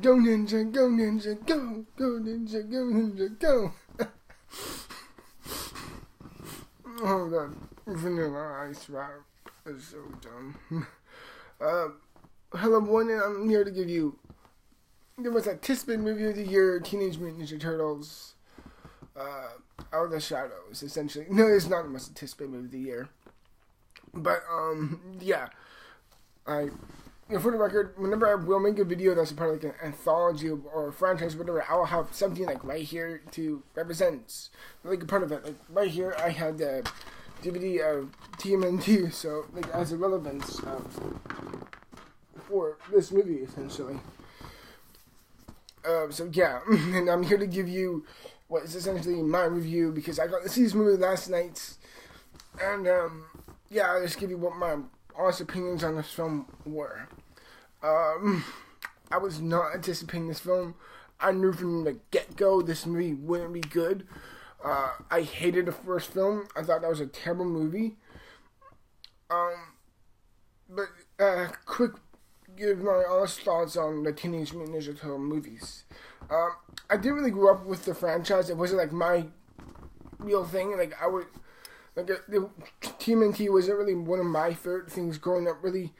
Go ninja, go ninja, go, go ninja, go ninja, go. Oh god, Vanilla Ice rap is so dumb. Uh, Hello everyone, and I'm here to give you there was a Tisbit movie of the year, Teenage Mutant Ninja Turtles, Out of the Shadows, essentially. No, it's not almost a Tisbit movie of the year. But, yeah. For the record, whenever I will make a video that's a part of like an anthology or a franchise or whatever, I will have something like right here to represent like a part of it. Like right here, I had the DVD of TMNT, so like as a relevance for this movie essentially. So yeah, and I'm here to give you what is essentially my review because I got to see this movie last night, and yeah, I'll just give you what my honest opinions on this film were. I was not anticipating this film. I knew from the get-go this movie wouldn't be good. I hated the first film. I thought that was a terrible movie. But quick, give my honest thoughts on the Teenage Mutant Ninja Turtle movies. I didn't really grow up with the franchise. It wasn't like my real thing. Like I would. Like, the TMNT wasn't really one of my favorite things growing up, really.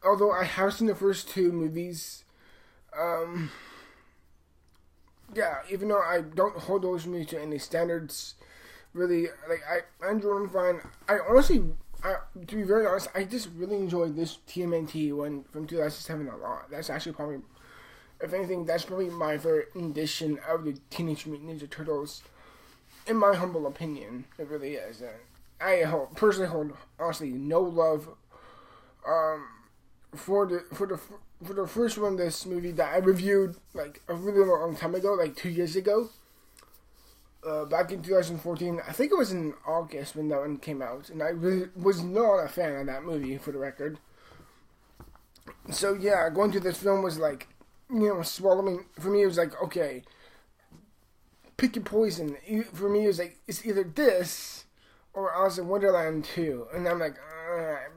Although I have seen the first two movies. Yeah, even though I don't hold those movies to any standards, really, like, I enjoy them fine. I honestly, to be very honest, I just really enjoyed this TMNT one from 2007 a lot. That's actually probably, if anything, that's probably my favorite edition of the Teenage Mutant Ninja Turtles. In my humble opinion, it really is. I personally hold honestly no love for the first one. This movie that I reviewed like a really long time ago, like 2 years ago, back in 2014. I think it was in August when that one came out, and I really was not a fan of that movie, for the record. So yeah, going to this film was like, swallowing. For me, it was like, okay, pick your poison. For me, it was like, it's either this or Alice in Wonderland 2. And I'm like,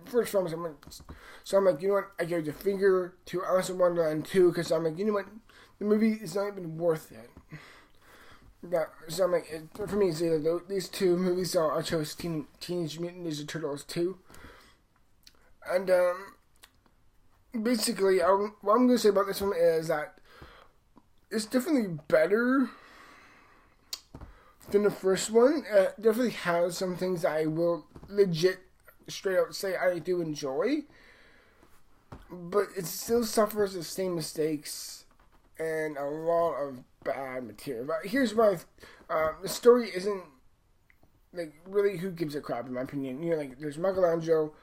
first film, so I'm like, you know what? I gave the finger to Alice in Wonderland 2 because I'm like, you know what? The movie is not even worth it. So I'm like, for me, it's either these two movies, so I chose Teenage Mutant Ninja Turtles 2. And basically, what I'm going to say about this one is that it's definitely better than the first one. It definitely has some things that I will legit straight out say I do enjoy, but it still suffers the same mistakes and a lot of bad material. But here's why: the story isn't like really who gives a crap in my opinion. Like there's Michelangelo,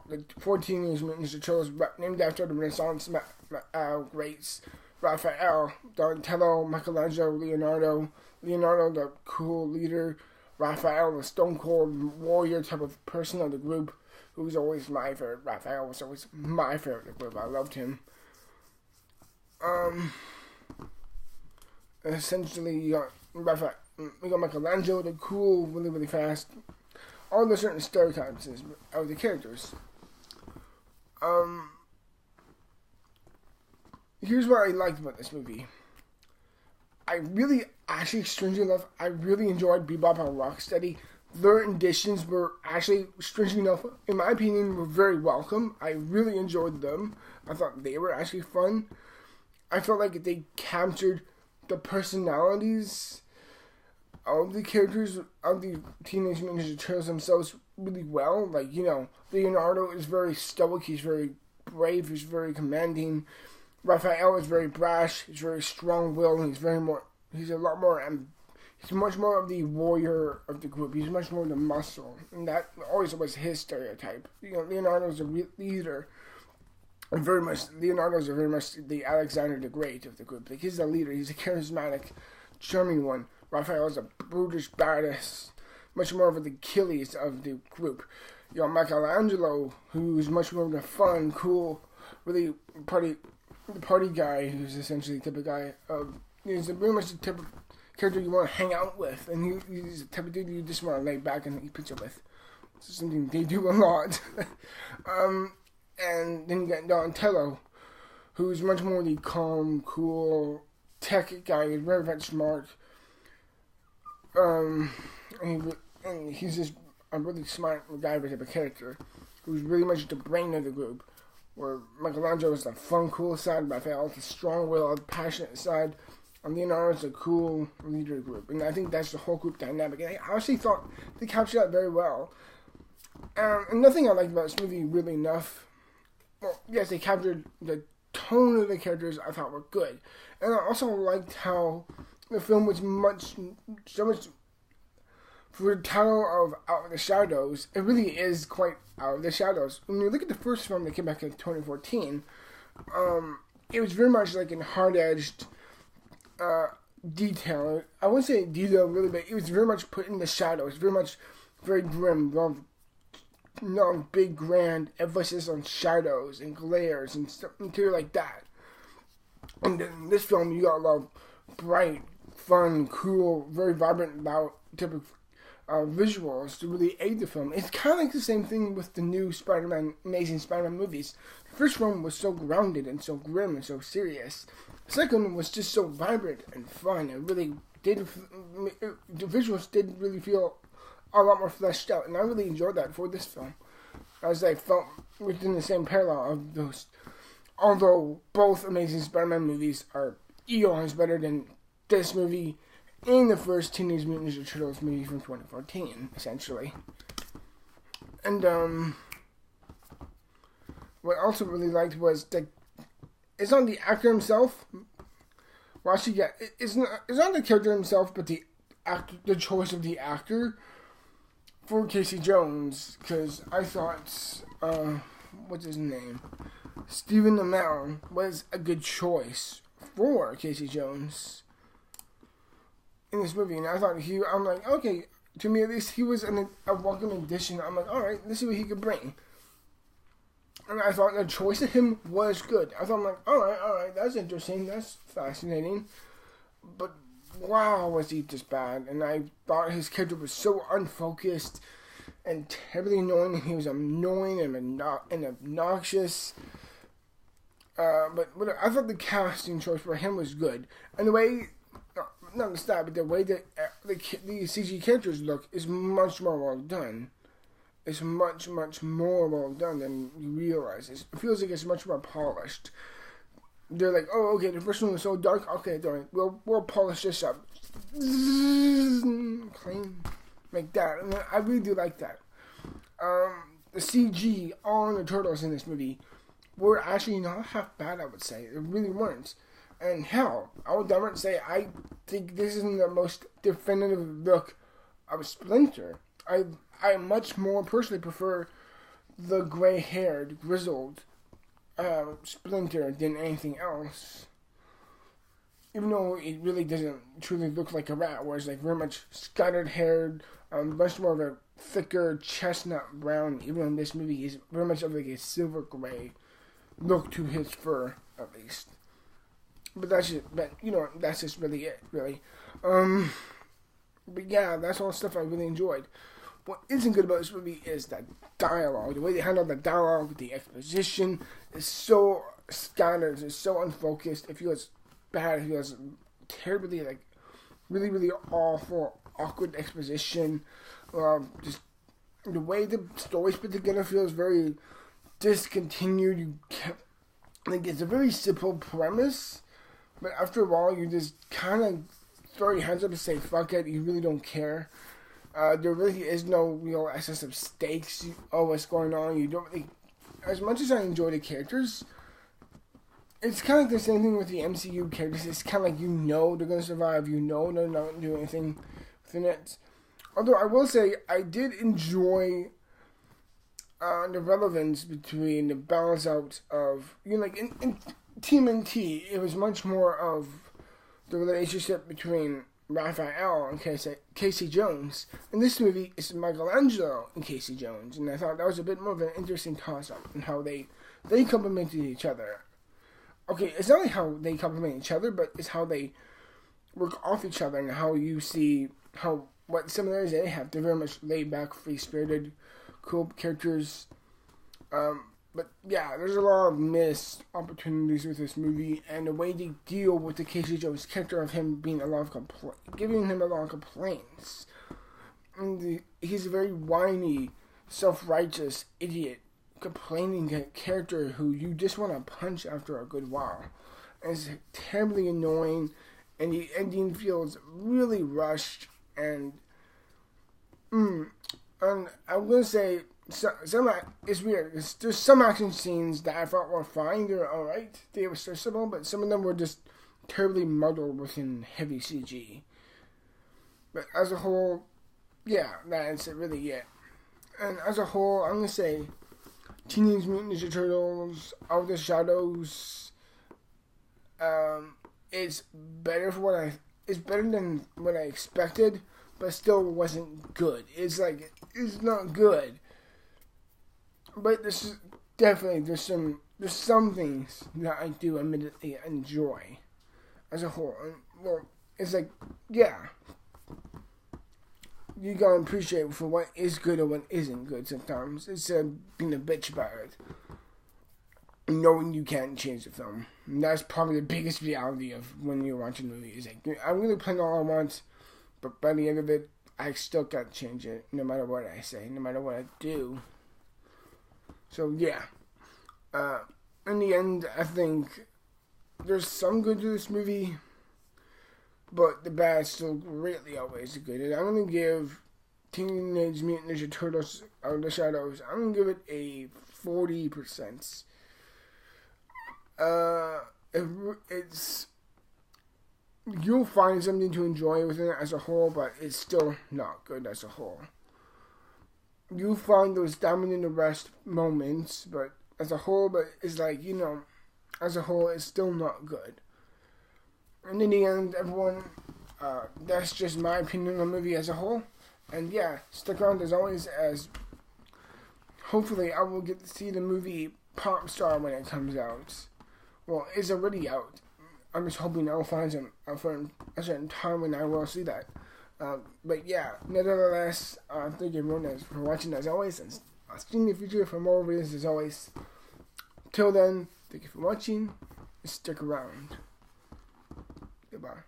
the 14 Ninja Turtles named after the Renaissance greats: Raphael, Donatello, Michelangelo, Leonardo, the cool leader, Raphael, the stone cold warrior type of person of the group, who's always my favorite. Raphael was always my favorite of the group. I loved him. Essentially, you got Michelangelo, the cool, really, really fast. All the certain stereotypes of the characters. Here's what I liked about this movie. I really, actually, strangely enough, I really enjoyed Bebop and Rocksteady. Their additions were actually, strangely enough, in my opinion, were very welcome. I really enjoyed them. I thought they were actually fun. I felt like they captured the personalities of the characters of the Teenage Mutant Ninja Turtles themselves really well. Like, Leonardo is very stoic, he's very brave, he's very commanding. Raphael is very brash, he's very strong-willed, he's much more of the warrior of the group, he's much more the muscle, and that always was his stereotype. Leonardo's a leader, and Leonardo's very much the Alexander the Great of the group. Like, he's the leader, he's a charismatic, charming one. Raphael is a brutish badass, much more of the Achilles of the group. Michelangelo, who's much more of the fun, cool, really party guy, who's essentially the type of guy he's very much the type of character you want to hang out with, and he's the type of dude you just want to lay back and eat pizza with. This is something they do a lot. And then you got Donatello, who's much more the calm, cool tech guy. He's very, very smart. And he's just a really smart guy with a character who's really much the brain of the group. Where Michelangelo is the fun, cool side, Raphael's the strong-willed, passionate side, and Leonardo's the cool leader of the group. And I think that's the whole group dynamic. And I actually thought they captured that very well. And nothing I liked about this movie really enough. Well, yes, they captured the tone of the characters I thought were good. And I also liked how the film was so much, for the title of Out of the Shadows, it really is quite out of the shadows. When you look at the first film that came back in 2014, it was very much like in hard-edged detail. I wouldn't say detail really, but it was very much put in the shadows, very grim, big grand emphasis on shadows and glares and stuff like that. And then in this film, you got a lot of bright, fun, cool, very vibrant, loud type of visuals to really aid the film. It's kind of like the same thing with the new Amazing Spider-Man movies. The first one was so grounded and so grim and so serious. The second one was just so vibrant and fun. It really did. The visuals did really feel a lot more fleshed out, and I really enjoyed that for this film, as I felt within the same parallel of those. Although both Amazing Spider-Man movies are eons better than this movie and the first Teenage Mutant Ninja Turtles movie from 2014, essentially. And what I also really liked was that it's not the actor himself. Well, actually, yeah, it's not the character himself, but the choice of the actor for Casey Jones, because I thought, what's his name? Stephen Amell was a good choice for Casey Jones in this movie, and I thought I'm like, okay, to me at least, he was a welcome addition. I'm like, alright, let's see what he could bring. And I thought the choice of him was good. I thought, I'm like, alright, that's interesting, that's fascinating. But wow, was he just bad. And I thought his character was so unfocused and terribly annoying, and he was annoying and obnoxious. But I thought the casting choice for him was good. And the way, not just that, but the way that the CG characters look is much more well done. It's much, much more well done than you realize. It feels like it's much more polished. They're like, oh, okay, the first one was so dark. Okay, darn it, we'll polish this up. Clean. Like that. And I really do like that. The CG on the turtles in this movie were actually not half bad, I would say. They really weren't. And hell, I would never say I think this isn't the most definitive look of Splinter. I much more personally prefer the gray-haired, grizzled Splinter than anything else. Even though it really doesn't truly look like a rat, whereas like very much scattered-haired, much more of a thicker chestnut brown. Even in this movie, he's very much of like a silver gray look to his fur, at least. But that's just really it, really. But yeah, that's all stuff I really enjoyed. What isn't good about this movie is that dialogue. The way they handle the dialogue, the exposition is so scattered, it's so unfocused. It feels bad. It feels terribly, like, really, really awful, awkward exposition. Just the way the story's put together feels very discontinued. Like, it's a very simple premise, but after a while, you just kind of throw your hands up and say, fuck it, you really don't care. There really is no real essence of stakes of what's going on. You don't really, as much as I enjoy the characters, it's kind of like the same thing with the MCU characters. It's kind of like, they're going to survive, they're not going to do anything within it. Although I will say, I did enjoy the relevance between the balance out of, like in TMNT, it was much more of the relationship between Raphael and Casey Jones. In this movie, it's Michelangelo and Casey Jones, and I thought that was a bit more of an interesting toss-up in how they complemented each other. Okay, it's not only how they complement each other, but it's how they work off each other, and how you see what similarities they have. They're very much laid-back, free-spirited, cool characters. But But yeah, there's a lot of missed opportunities with this movie, and the way they deal with the Casey Jones character of him being giving him a lot of complaints. And he's a very whiny, self-righteous idiot, complaining character who you just want to punch after a good while. And it's terribly annoying, and the ending feels really rushed, and I'm gonna say it's weird. There's some action scenes that I thought were fine. They're alright. They were serviceable, but some of them were just terribly muddled within heavy CG. But as a whole, yeah, that's really it. And as a whole, I'm gonna say Teenage Mutant Ninja Turtles Out of the Shadows. It's better than what I expected, but still wasn't good. It's not good. But there's some things that I do admittedly enjoy as a whole. Well, it's yeah, you gotta appreciate for what is good and what isn't good sometimes, instead of being a bitch about it. Knowing you can't change the film. And that's probably the biggest reality of when you're watching a movie. Is I'm gonna plan all I want, but by the end of it, I still gotta change it, no matter what I say, no matter what I do. So yeah, in the end, I think there's some good to this movie, but the bad still greatly outweighs the good. And I'm gonna give Teenage Mutant Ninja Turtles Out of the Shadows, I'm gonna give it a 40%. You'll find something to enjoy within it as a whole, but it's still not good as a whole. You find those diamond in the rest moments, but as a whole, as a whole, it's still not good. And in the end, everyone, that's just my opinion on the movie as a whole. And yeah, stick around as always, as hopefully I will get to see the movie Pop Star when it comes out. Well, it's already out. I'm just hoping I'll find a certain time when I will see that. But yeah, nevertheless, thank you everyone for watching as always, and I'll see you in the future for more videos as always. Till then, thank you for watching, stick around. Goodbye.